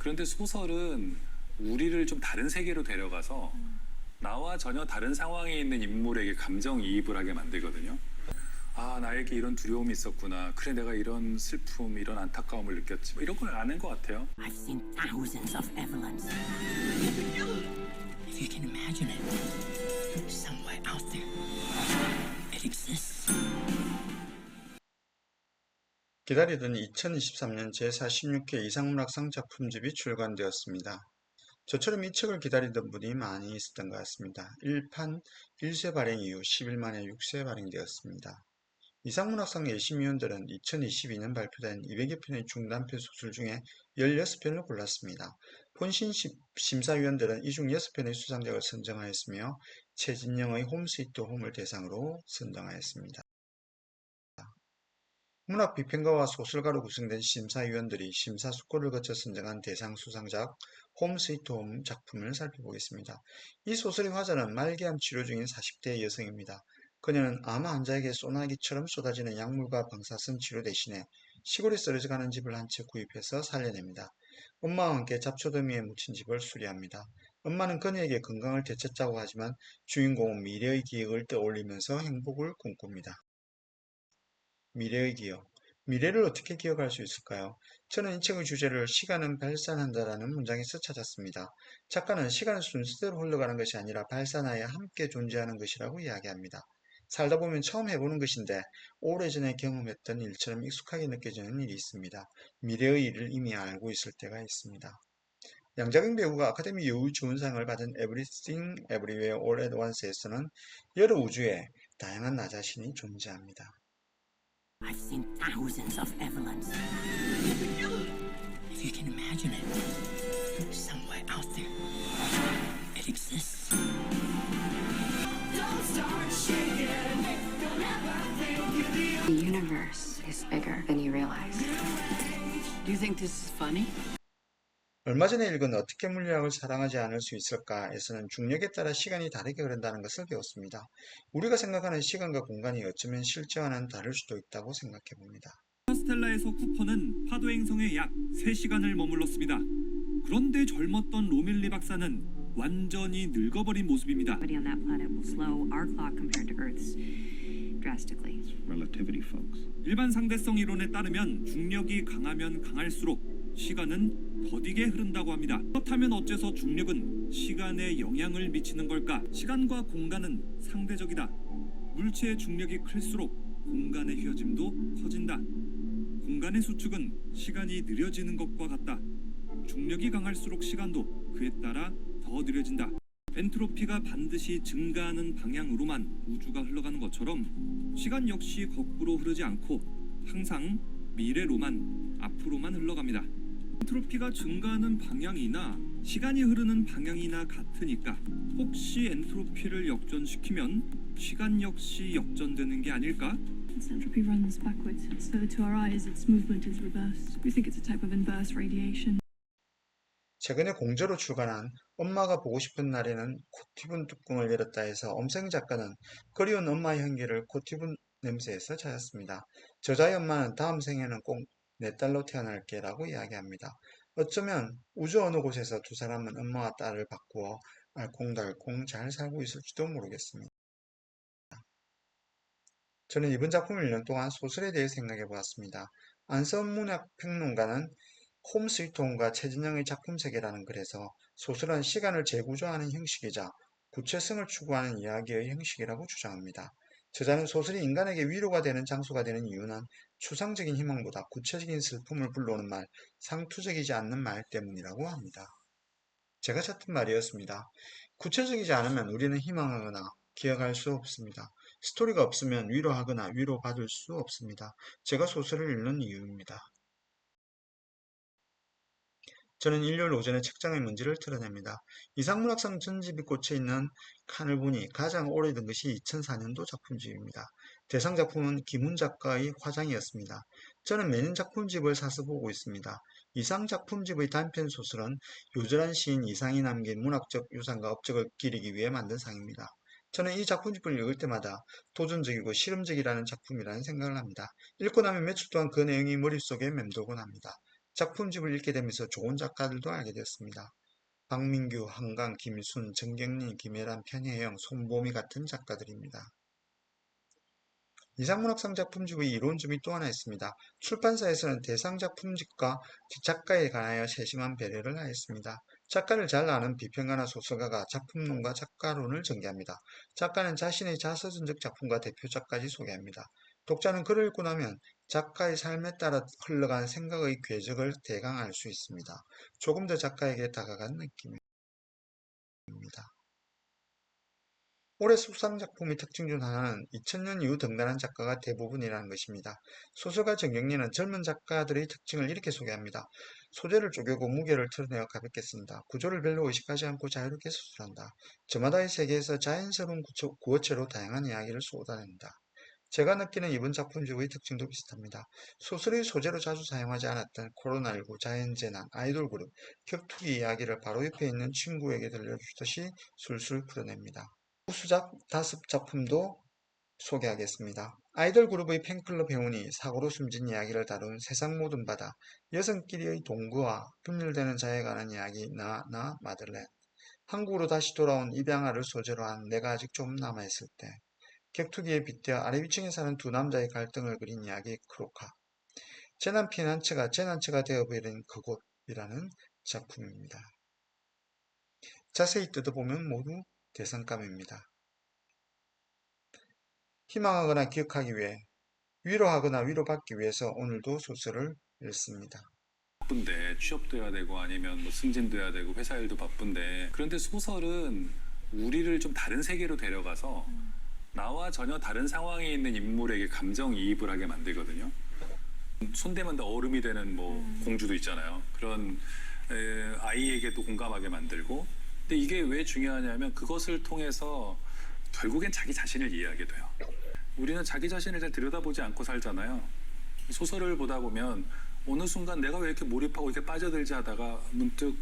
그런데 소설은 우리를 좀 다른 세계로 데려가서 나와 전혀 다른 상황에 있는 인물에게 감정이입을 하게 만들거든요. 아, 나에게 이런 두려움이 있었구나. 그래, 내가 이런 슬픔, 이런 안타까움을 느꼈지. 뭐 이런 걸 아는 것 같아요. I've seen thousands of Evelyns. If you can imagine it, somewhere out there, it exists. 기다리던 2023년 제46회 이상문학상 작품집이 출간되었습니다. 저처럼 이 책을 기다리던 분이 많이 있었던 것 같습니다. 1판 1쇄 발행 이후 10일 만에 6쇄 발행되었습니다. 이상문학상 예심위원들은 2022년 발표된 200여 편의 중단편 소설 중에 16편을 골랐습니다. 본신 심사위원들은 이 중 6편의 수상작을 선정하였으며 최진영의 홈 스위트 홈을 대상으로 선정하였습니다. 문학 비평가와 소설가로 구성된 심사위원들이 심사숙고를 거쳐 선정한 대상 수상작 홈 스위트 홈 작품을 살펴보겠습니다. 이 소설의 화자는 말기암 치료 중인 40대 여성입니다. 그녀는 암 환자에게 소나기처럼 쏟아지는 약물과 방사선 치료 대신에 시골에 쓰러져가는 집을 한 채 구입해서 살려냅니다. 엄마와 함께 잡초더미에 묻힌 집을 수리합니다. 엄마는 그녀에게 건강을 되찾자고 하지만 주인공은 미래의 기억을 떠올리면서 행복을 꿈꿉니다. 미래의 기억. 미래를 어떻게 기억할 수 있을까요? 저는 이 책의 주제를 시간은 발산한다라는 문장에서 찾았습니다. 작가는 시간은 순서대로 흘러가는 것이 아니라 발산하여 함께 존재하는 것이라고 이야기합니다. 살다 보면 처음 해보는 것인데 오래전에 경험했던 일처럼 익숙하게 느껴지는 일이 있습니다. 미래의 일을 이미 알고 있을 때가 있습니다. 양자경 배우가 아카데미 여우주연상을 받은 Everything Everywhere All at Once에서는 여러 우주에 다양한 나 자신이 존재합니다. I've seen thousands of Evelyns. If you can imagine it, somewhere out there, it exists. The universe is bigger than you realize. Do you think this is funny? 얼마 전에 읽은 어떻게 물리학을 사랑하지 않을 수 있을까에서는 중력에 따라 시간이 다르게 흐른다는 것을 배웠습니다. 우리가 생각하는 시간과 공간이 어쩌면 실제와는 다를 수도 있다고 생각해 봅니다. 스텔라에서 쿠퍼는 파도 행성에 약 3시간을 머물렀습니다. 그런데 젊었던 로밀리 박사는 완전히 늙어버린 모습입니다. Everybody on that planet will slow our clock compared to Earth's drastically. Relativity, folks. 일반 상대성 이론에 따르면 중력이 강하면 강할수록 시간은 더디게 흐른다고 합니다. 그렇다면 어째서 중력은 시간에 영향을 미치는 걸까? 시간과 공간은 상대적이다. 물체의 중력이 클수록 공간의 휘어짐도 커진다. 공간의 수축은 시간이 느려지는 것과 같다. 중력이 강할수록 시간도 그에 따라 더 느려진다. 엔트로피가 반드시 증가하는 방향으로만 우주가 흘러가는 것처럼 시간 역시 거꾸로 흐르지 않고 항상 미래로만 앞으로만 흘러갑니다. 엔트로피가 증가하는 방향이나 시간이 흐르는 방향이나 같으니까 혹시 엔트로피를 역전시키면 시간 역시 역전되는 게 아닐까? Entropy runs backwards, so to our eyes its movement is reversed. We think it's a type of inverse radiation. 최근에 공저로 출간한 엄마가 보고 싶은 날에는 코티분 뚜껑을 열었다 해서 엄생 작가는 그리운 엄마의 향기를 코티분 냄새에서 찾았습니다. 저자의 엄마는 다음 생에는 꼭 내 딸로 태어날게 라고 이야기합니다. 어쩌면 우주 어느 곳에서 두 사람은 엄마와 딸을 바꾸어 알콩달콩 잘 살고 있을지도 모르겠습니다. 저는 이번 작품을 읽는 동안 소설에 대해 생각해 보았습니다. 안서은 문학평론가는 홈 스위트 홈과 최진영의 작품 세계라는 글에서 소설은 시간을 재구조하는 형식이자 구체성을 추구하는 이야기의 형식이라고 주장합니다. 저자는 소설이 인간에게 위로가 되는 장소가 되는 이유는 추상적인 희망보다 구체적인 슬픔을 불러오는 말, 상투적이지 않는 말 때문이라고 합니다. 제가 찾던 말이었습니다. 구체적이지 않으면 우리는 희망하거나 기억할 수 없습니다. 스토리가 없으면 위로하거나 위로받을 수 없습니다. 제가 소설을 읽는 이유입니다. 저는 일요일 오전에 책장의 먼지를 털어냅니다. 이상문학상 전집이 꽂혀있는 칸을 보니 가장 오래된 것이 2004년도 작품집입니다. 대상 작품은 김훈 작가의 화장이었습니다. 저는 매년 작품집을 사서 보고 있습니다. 이상 작품집의 단편 소설은 요절한 시인 이상이 남긴 문학적 유산과 업적을 기리기 위해 만든 상입니다. 저는 이 작품집을 읽을 때마다 도전적이고 실험적이라는 작품이라는 생각을 합니다. 읽고 나면 며칠 동안 그 내용이 머릿속에 맴돌곤 합니다. 작품집을 읽게 되면서 좋은 작가들도 알게 되었습니다. 박민규, 한강, 김순, 정경린, 김혜란, 편혜영, 손보미 같은 작가들입니다. 이상문학상 작품집의 이론점이 또 하나 있습니다. 출판사에서는 대상 작품집과 작가에 관하여 세심한 배려를 하였습니다. 작가를 잘 아는 비평가나 소설가가 작품론과 작가론을 전개합니다. 작가는 자신의 자서전적 작품과 대표작까지 소개합니다. 독자는 글을 읽고 나면 작가의 삶에 따라 흘러간 생각의 궤적을 대강 알 수 있습니다. 조금 더 작가에게 다가간 느낌입니다. 올해 수상작품의 특징 중 하나는 2000년 이후 등단한 작가가 대부분이라는 것입니다. 소설가 정경린은 젊은 작가들의 특징을 이렇게 소개합니다. 소재를 쪼개고 무게를 털어내어 가볍게 쓴다. 구조를 별로 의식하지 않고 자유롭게 서술한다. 저마다의 세계에서 자연스러운 구어체로 다양한 이야기를 쏟아낸다. 제가 느끼는 이번 작품집의 특징도 비슷합니다. 소설의 소재로 자주 사용하지 않았던 코로나19, 자연재난, 아이돌 그룹, 격투기 이야기를 바로 옆에 있는 친구에게 들려주듯이 술술 풀어냅니다. 후수작 5작품도 소개하겠습니다. 아이돌 그룹의 팬클럽 회원이 사고로 숨진 이야기를 다룬 세상 모든 바다, 여성끼리의 동거와 분열되는 자에 관한 이야기 나 마들렌, 한국으로 다시 돌아온 입양아를 소재로 한 내가 아직 좀 남아있을 때, 격투기에 빗대어 아래 위층에 사는 두 남자의 갈등을 그린 이야기 크로카, 재난 피해 난처가 재난처가 되어버린 그곳이라는 작품입니다. 자세히 뜯어보면 모두 대상감입니다. 희망하거나 기억하기 위해, 위로하거나 위로받기 위해서 오늘도 소설을 읽습니다. 바쁜데 취업도 해야 되고 아니면 뭐 승진도 해야 되고 회사 일도 바쁜데, 그런데 소설은 우리를 좀 다른 세계로 데려가서 나와 전혀 다른 상황에 있는 인물에게 감정이입을 하게 만들거든요. 손대면 다 얼음이 되는 뭐 공주도 있잖아요. 그런 아이에게도 공감하게 만들고. 근데 이게 왜 중요하냐면 그것을 통해서 결국엔 자기 자신을 이해하게 돼요. 우리는 자기 자신을 잘 들여다보지 않고 살잖아요. 소설을 보다 보면 어느 순간 내가 왜 이렇게 몰입하고 이렇게 빠져들지 하다가 문득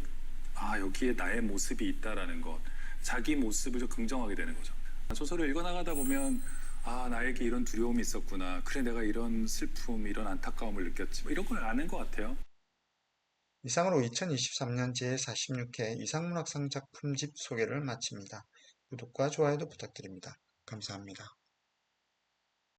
여기에 나의 모습이 있다라는 것, 자기 모습을 좀 긍정하게 되는 거죠. 소설을 읽어나가다 보면 나에게 이런 두려움이 있었구나. 그래, 내가 이런 슬픔, 이런 안타까움을 느꼈지. 뭐 이런 걸 아는 것 같아요. 이상으로 2023년 제46회 이상문학상 작품집 소개를 마칩니다. 구독과 좋아요도 부탁드립니다. 감사합니다.